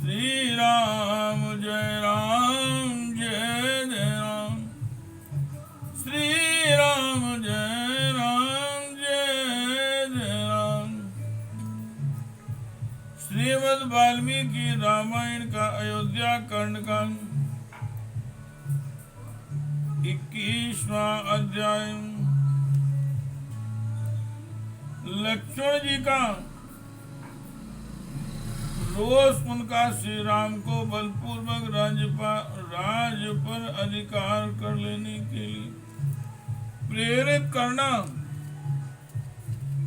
श्री राम जय राम जय जय राम। श्री राम जय राम जय जय राम। श्रीमद् वाल्मीकि रामायण का अयोध्या कांड का 21वां अध्याय। लक्ष्मण जी का रोष उनका श्री राम को बलपूर्वक राज पर अधिकार कर लेने के लिए प्रेरित करना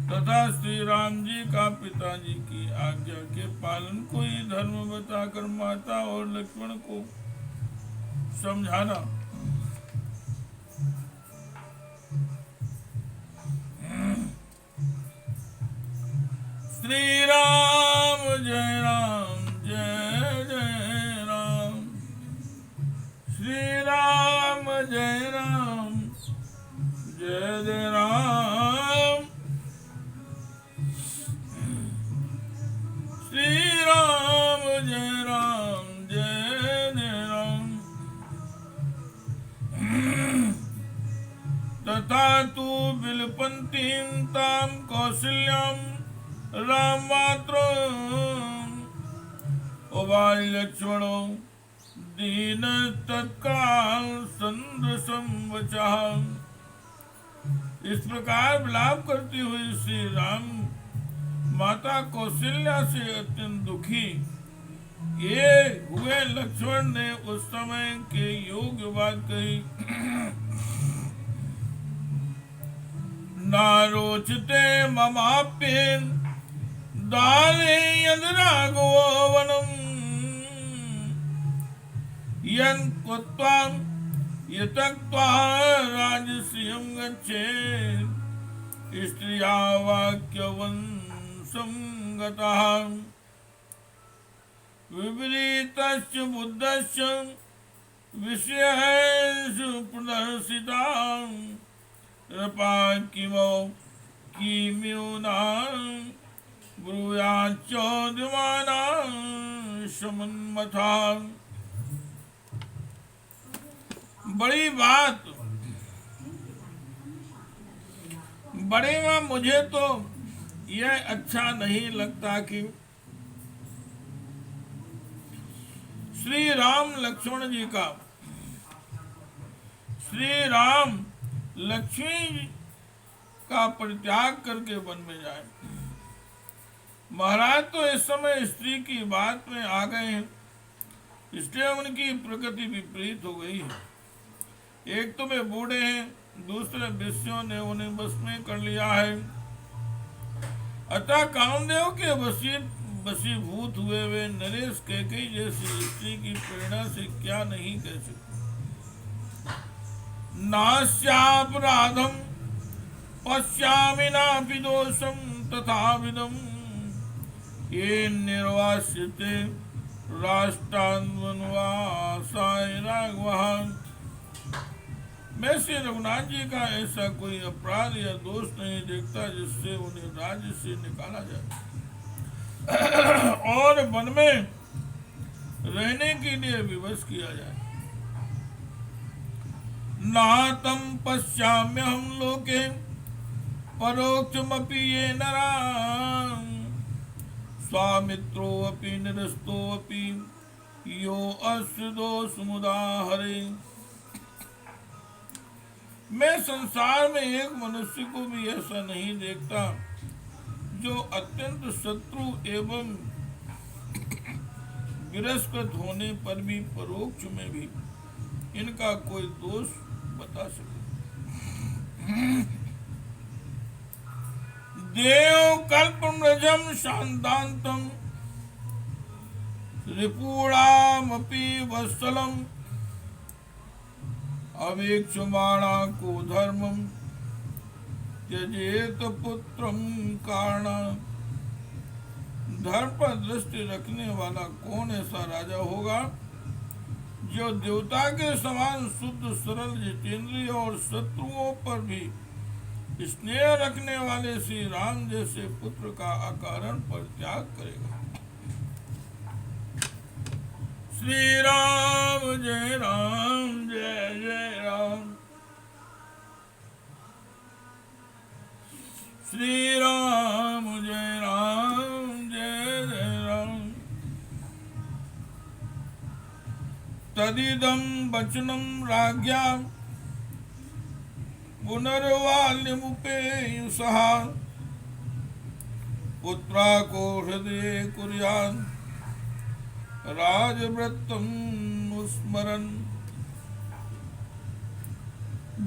तथा श्री राम जी का पिताजी की आज्ञा के पालन को ही धर्म बताकर माता और लक्ष्मण को समझाना। श्री राम जय राम जय जय राम। श्री राम जय राम जय जय राम। श्री राम जय राम जय जय राम। तथा तू बिलपन्तीं तां कौसल्यां राम मात्र उवाच लक्ष्मणो दीन तत्काल संदृशं वचः। इस प्रकार विलाप करती हुई श्री राम माता कौशल्या से अत्यंत दुखी ये हुए लक्ष्मण ने उस समय के योग्य बात कही। नारोचते ममाप्येन दाने यद्राघवो वनम् यन्कृत्वा यतक्त्वा राजश्रियं गच्छेत् स्त्रिया वाक्यवंशं गतः। विपरीतस्य बुद्धस्य विषयेषु प्रदर्शितां रपा किमो किम्यूनां ब्रूयाच्चोद्यमानां समन्मथा। बड़ी बात बड़े माँ, मुझे तो यह अच्छा नहीं लगता कि श्री राम लक्ष्मण जी का श्री राम लक्ष्मी का परित्याग करके वन में जाए। महाराज तो इस समय स्त्री की बात में आ गए हैं, इसलिए उनकी प्रकृति विपरीत हो गई है। एक तो वे बूढ़े हैं, दूसरे विषयों ने उन्हें बस में कर लिया है। अतः कामदेव के वशीभूत हुए वे नरेश कैकेयी जैसी स्त्री की प्रेरणा से क्या नहीं कह सकते। नास्यापराधं पश्यामि नापि दोषं तथाविधं ये निर्वास्यते राष्ट्रान्वनवासाय राघवः। मैं श्री रघुनाथ जी का ऐसा कोई अपराध या दोष नहीं देखता जिससे उन्हें राज्य से निकाला जाए और वन में रहने के लिए विवश किया जाए। नातं पश्याम्यहं लोके परोक्षमपि ये नराः स्वामित्रोऽपि निरस्तोऽपि यो अस्य दोषमुदाहरे। मैं संसार में एक मनुष्य को भी ऐसा नहीं देखता जो अत्यंत शत्रु एवं विरसकृत होने पर भी परोक्ष में भी इनका कोई दोष बता सके। देव कल्पमृजं शान्तान्तं रिपूणामपि वत्सलम् अवेक्षमाणा को धर्मं त्यजेत पुत्रं कारणात्। धर्म पर दृष्टि रखने वाला कौन ऐसा राजा होगा जो देवता के समान शुद्ध सरल जितेंद्रिय और शत्रुओं पर भी स्नेह रखने वाले श्री राम जैसे पुत्र का अकारण परित्याग करेगा। श्री राम जय जय राम, श्री राम जय जय राम। तदिदं वचनं राज्ञा पुनर्वाल्यमुपेयुषः पुत्रा को हृदय कुर्यान् राजव्रतं स्मरन्।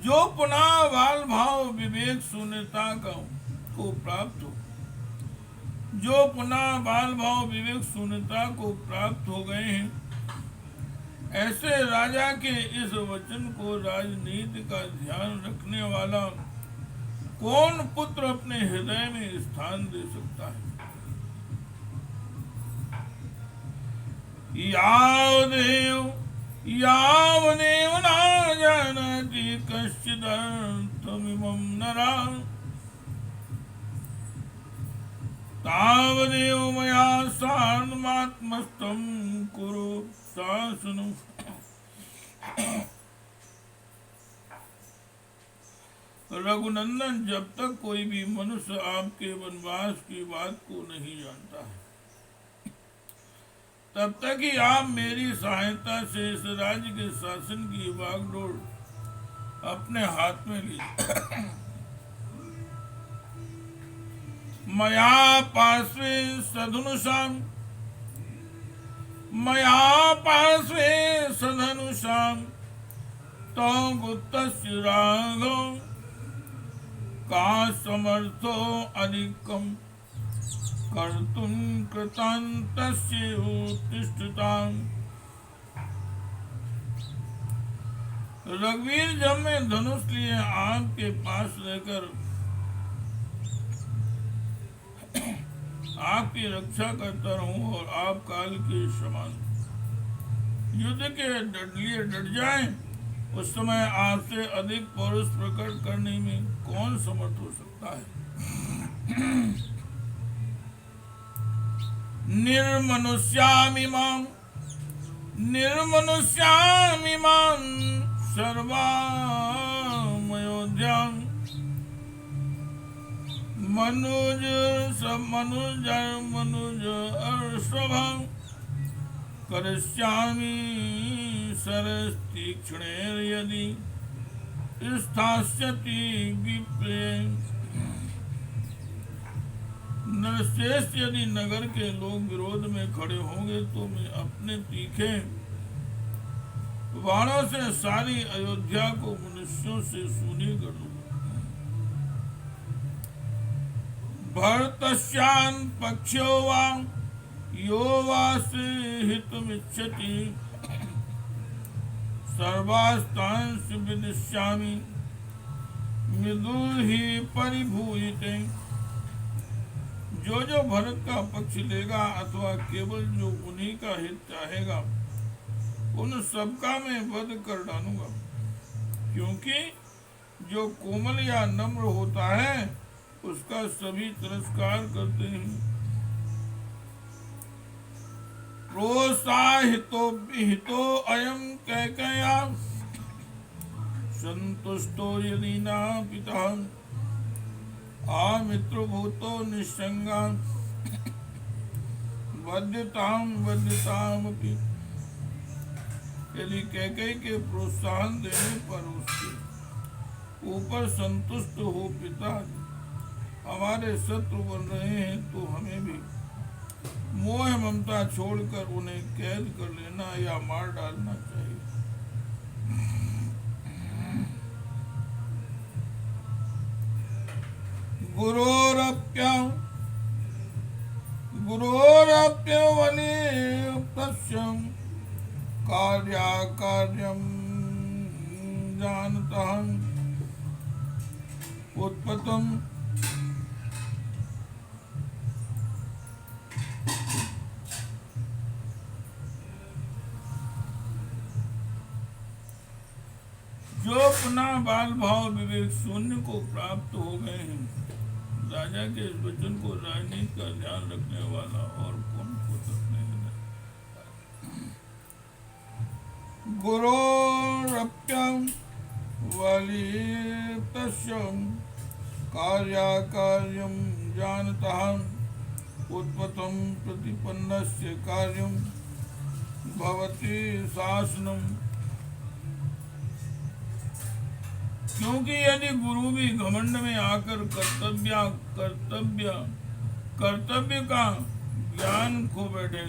जो पुनः बाल भाव विवेक शून्यता को प्राप्त हो, जो पुनः बाल भाव विवेक शून्यता को प्राप्त हो गए हैं, ऐसे राजा के इस वचन को राजनीति का ध्यान रखने वाला कौन पुत्र अपने हृदय में स्थान दे सकता है। यावदेव न जानति कश्चिदर्थमिमं नरः तावदेव मया सार्धमात्मस्थं कुरु शासनम्। रघुनंदन, जब तक कोई भी मनुष्य आपके वनवास की बात को नहीं जानता है, तब तक ही आप मेरी सहायता से इस राज्य के शासन की बागडोर अपने हाथ में लीजिए। मया पार्श्वे सधनुषाम, मया पार्श्वे सधनुषाम तो गुप्तस्य राघव का समर्थो अधिकम कर्तुं कृतान्तस्य उत्तिष्ठताम्। रघुवीर, जब मैं धनुष लिए आपके पास रहकर आपकी रक्षा करता रहूं और आप काल के समान युद्ध के लिए डट जाएं, उस समय आपसे अधिक पौरुष प्रकट करने में कौन समर्थ हो सकता है। निर्मनुष्यामिमां सर्वामयोध्यां मनुज अर्षभं करिष्यामि सरस्तीक्ष्णैर्यदि स्थास्यति विप्रे। नरश्रेष्ठ, यदि नगर के लोग विरोध में खड़े होंगे तो मैं अपने तीखे बाणों से सारी अयोध्या को मनुष्यों से सूनी कर दूंगा। भरतस्यान् पक्षो वा यो वासे हितमिच्छति सर्वास्तांश विदिष्यामि मृदुहि परिभूयिते। जो जो भरत का पक्ष लेगा अथवा केवल जो उन्हीं का हित चाहेगा, उन सबका मैं वध कर डालूंगा, क्योंकि जो कोमल या नम्र होता है उसका सभी तिरस्कार करते हैं। प्रोत्साहितो अयं कैकेय्या संतुष्टो यदि न पिता आमित्रभूतो निस्संगा वध्यतामपि। यदि कैकेयी के प्रोत्साहन देने पर उसके ऊपर संतुष्ट हो पिता हमारे शत्रु बन रहे हैं, तो हमें भी मोह ममता छोड़कर उन्हें कैद कर लेना या मार डालना चाहिए। गुरोरप्यवलिप्तस्यं कार्याकार्यं जानतः उत्पतम्। जो पुनः बाल भाव विवेक शून्य को प्राप्त हो गए हैं, राजा के इस वचन को राजनीति का ध्यान रखने वाला और कौन हो सकते हैं। गुरोरप्यं वलितस्य कार्याकार्यं जानतः उत्पतं प्रतिपन्नस्य कार्यं भवति शासनम। क्योंकि यदि गुरु भी घमंड में आकर कर्तव्य का ज्ञान खो बैठे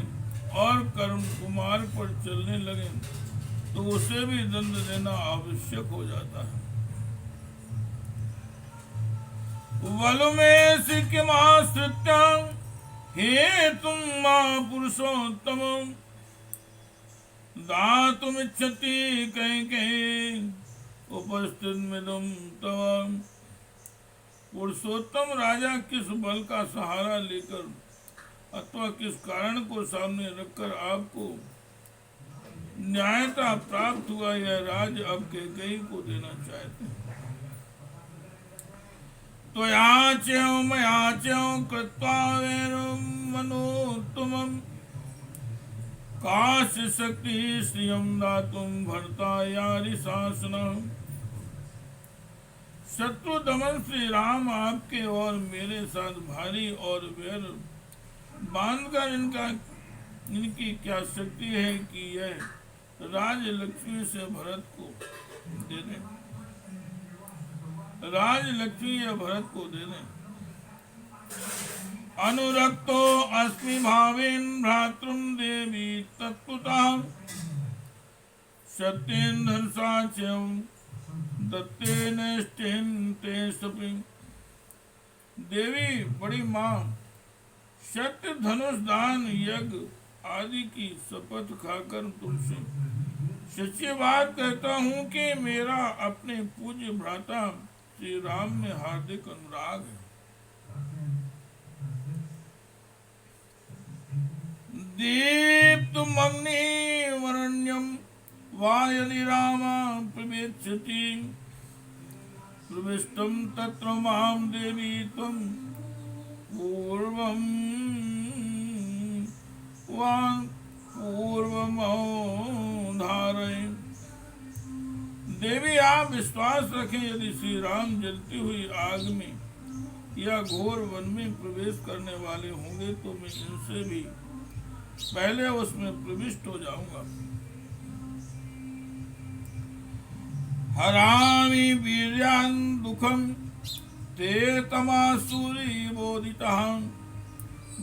और कर्म कुमार पर चलने लगे तो उसे भी दंड देना आवश्यक हो जाता है। वलु में सिक्किमाश्रित्य हे तुम मां पुरुषोत्तम दातुमिच्छति कहीं उपस्थित मिदुम तव। पुरुषोत्तम राजा किस बल का सहारा लेकर अथवा किस कारण को सामने रखकर आपको न्यायता प्राप्त हुआ यह राज अब कैकेयी को देना चाहते हैं। तो याच्यौ मयाच्यौ कृत्वा वैरं मनोत्तमम् काश्य शक्ति श्रियं दातुं भर्तायारि शासनम्। शत्रु दमन श्री राम आपके और मेरे साथ भारी और वैर बांधकर इनकी क्या शक्ति है कि यह राज लक्ष्मी से भरत को दे दें, राज लक्ष्मी या भरत को दे दें। अनुरक्तो अस्मि भावेन भ्रातृम देवी तत्पुतः सत्येन धर्षाच्यं दत्तेन स्तेन ते सपि। देवी बड़ी माँ, सत्य धनुष दान यज्ञ आदि की शपथ खाकर तुमसे सच्ची बात कहता हूँ कि मेरा अपने पूज्य भ्राता श्री राम में हार्दिक अनुराग है। दीप्तमग्निवर्ण्यं वा यदि राम प्रवेश्यति प्रविष्टं तत्र मां देवी त्वं पूर्वमोधारय। देवी आप विश्वास रखें, यदि श्री राम जलती हुई आग में या घोर वन में प्रवेश करने वाले होंगे तो मैं इनसे भी पहले उसमें प्रविष्ट हो जाऊंगा। हरामि वीर्यान् दुःखं ते तमासुरी बोधितः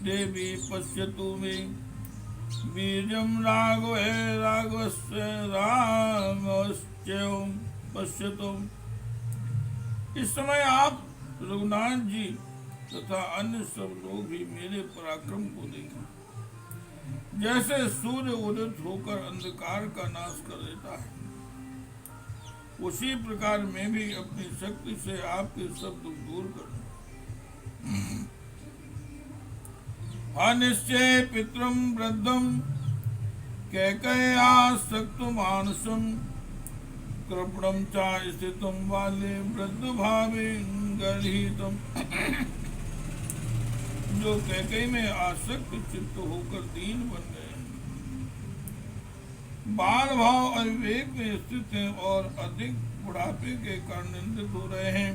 देवी पश्यतु मे वीर्यं राघवस्य रामश्चैव पश्यतु। इस समय आप रघुनाथ जी तथा अन्य सब लोग भी मेरे पराक्रम को देखें। जैसे सूर्य उदित होकर अंधकार का नाश कर देता है, उसी प्रकार मैं भी अपनी शक्ति से आपके सब दुख दूर करूं। अनिश्चय पितरम वृद्धम कैकेय्या सक्तु मानसम कृपणम चा स्थितम वाले वृद्ध भावे गर्हितम। जो कैकेयी में आसक्त चित्त होकर दीन बन गए, बाल भाव अविवेक में स्थित हैं और अधिक बुढ़ापे के कारण निंदित हो रहे हैं,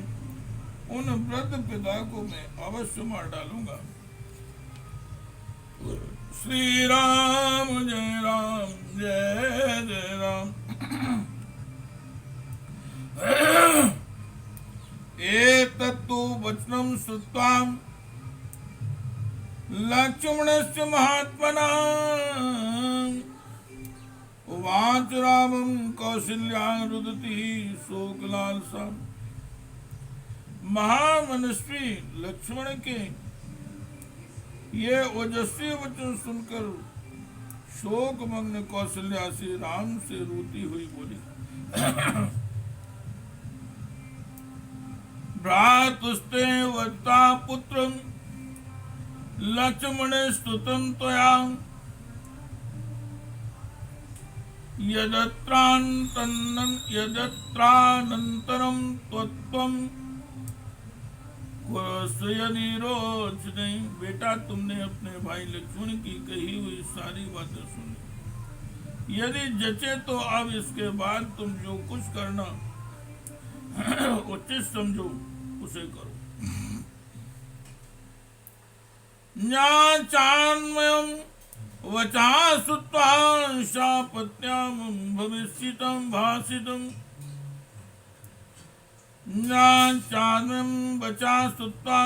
उन वृद्ध पिता को मैं अवश्य मार डालूंगा। श्री राम जय जय राम। एतत्तु वचनं श्रुत्वा लक्ष्मणस्य महात्मना उवाच रामं कौसल्यां रुदति शोकलालसा। महामनस्वी लक्ष्मण के ये ओजस्वी वचन सुनकर शोकमग्न कौशल्या से राम से रोती हुई बोली, भ्रातुस्ते वत्ता पुत्रं लक्ष्मण स्तुतं त्वया यदत्रानन्तरं त्वत्वं बेटा तुमने अपने भाई लक्ष्मण की कही हुई सारी बातें सुनी, यदि जचे तो अब इसके बाद तुम जो कुछ करना उचित समझो उसे करो। ज्ञाचान्मयम् वचा श्रुत्वा शापत्यां भविष्यतं भाषितम्। ज्ञाचान्मयम् वचा श्रुत्वा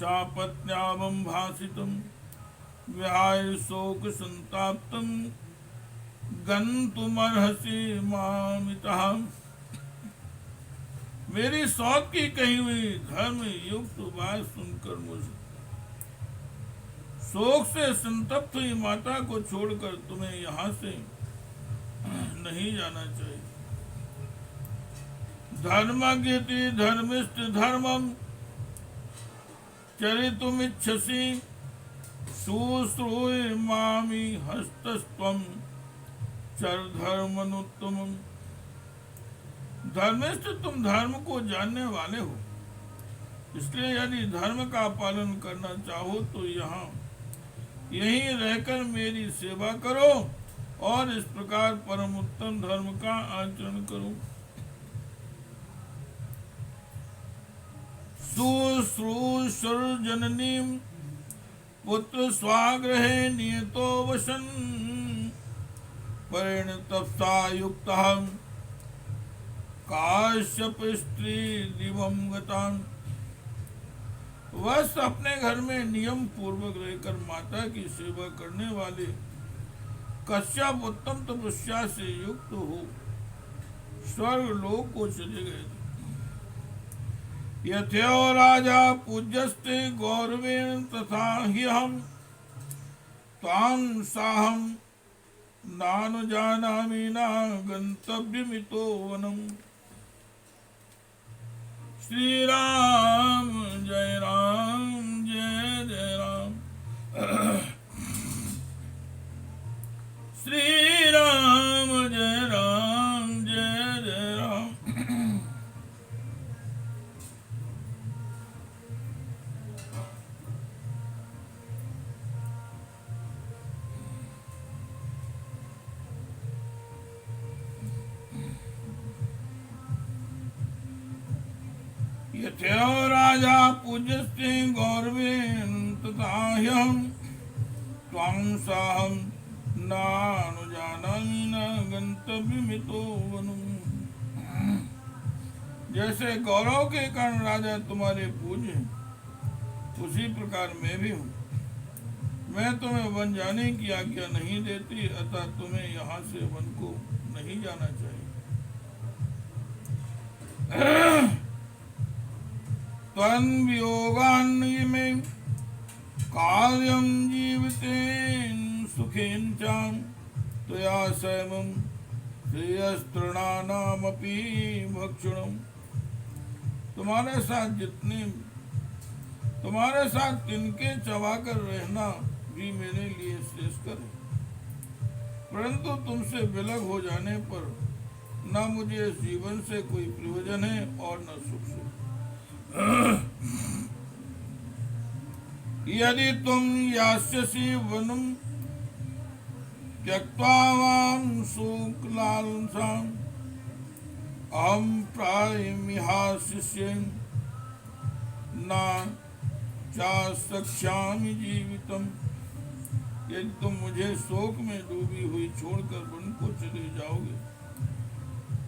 शापत्यां भाषितम्। विहाय शोक संताप्तं गन्तुमर्हसि मामितः। मेरी सौत की कही हुई धर्म युक्त बात सुनकर मुझे शोक से संतप्त हुई माता को छोड़कर तुम्हें यहाँ से नहीं जाना चाहिए। धर्मज्ञति धर्मिष्ठ धर्मम चरितुमिच्छसि शुश्रूय मामि हस्तस्त्वं चर धर्मनुत्तमम्। धर्मिष्ठ तुम धर्म को जानने वाले हो, इसलिए यदि धर्म का पालन करना चाहो तो यहाँ यहीं रहकर मेरी सेवा करो और इस प्रकार परम उत्तम धर्म का आचरण करो। शुश्रूषुर जननी पुत्र स्वाग्रहे नियतो वसन परिणतप्सा युक्तः काश्यप स्त्री दिवम गतान। वह अपने घर में नियम पूर्वक रहकर माता की सेवा करने वाले कश्यप उत्तम तपस्या से युक्त हो स्वर्ग लोक को चले गए थे। यथो राजा पूज्यस्ते गौरवेण तथा ही हम तान साहम नानुजानामि न गंतव्यमितो वनम। श्री राम जय राम। श्री राम जय राम। यथो राजा पूज्यस्ते गौरवेण तथा ह्यहम् त्वां साहं नानुजानामि न गन्तव्यमितो वनम्। जैसे गौरव के कारण राजा तुम्हारे पूज्य हैं, उसी प्रकार मैं भी हूँ। मैं तुम्हें वन जाने की आज्ञा नहीं देती, अतः तुम्हें यहाँ से वन को नहीं जाना चाहिए। त्वन्वियोगान्न में कार्यं जीवितेन सुखेन चाम त्वया सैमं श्रेयस्तृणानामपि भक्षणम्। तुम्हारे साथ तिनके चबाकर रहना भी मेरे लिए श्रेष्ठकर है, परंतु तुमसे विलग हो जाने पर न मुझे इस जीवन से कोई प्रयोजन है और न सुख से। यदि तुम यास्यसि वनं त्यक्त्वा वां शुक्लांसाम् अहं प्रायमिहास्यं न चाशक्ष्यामि जीवितम्। यदि तुम मुझे शोक में डूबी हुई छोड़कर वन को चले जाओगे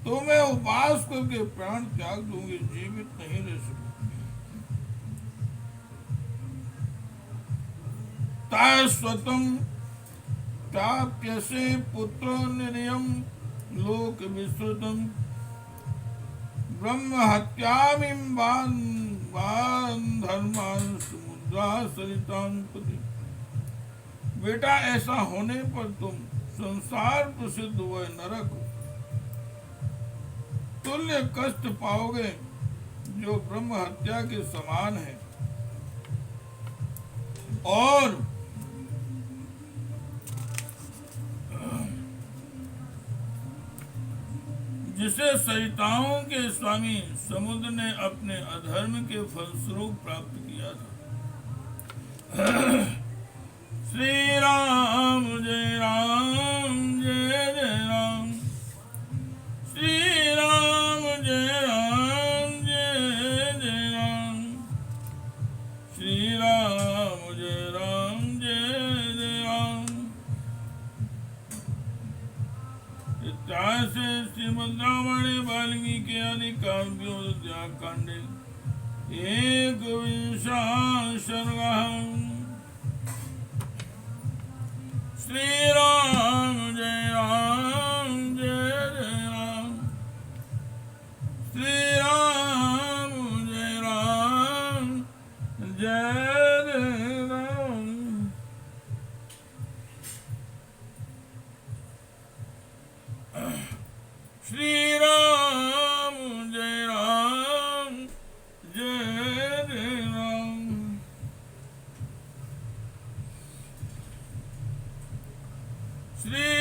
तो मैं उपवास करके प्राण त्याग दूंगी, जीवित नहीं रह सकूंगी। तास्वतं प्राप्यसे पुत्र निर्यं लोक विश्रुतम् ब्रह्म हत्यामिं वान धर्मान् समुद्रा सरितां पति। बेटा, ऐसा होने पर तुम संसार प्रसिद्ध हुए नरक तुल्य कष्ट पाओगे जो ब्रह्म हत्या के समान है, और जिसे सरिताओं के स्वामी समुद्र ने अपने अधर्म के फलस्वरूप प्राप्त किया था। श्री राम जय राम जय काव्योद्याकांडे एकविंशः सर्गः। श्री राम जय राम जय जय राम। श्री राम जय राम जय जय राम। श्री राम जय राम जय जय राम। श्री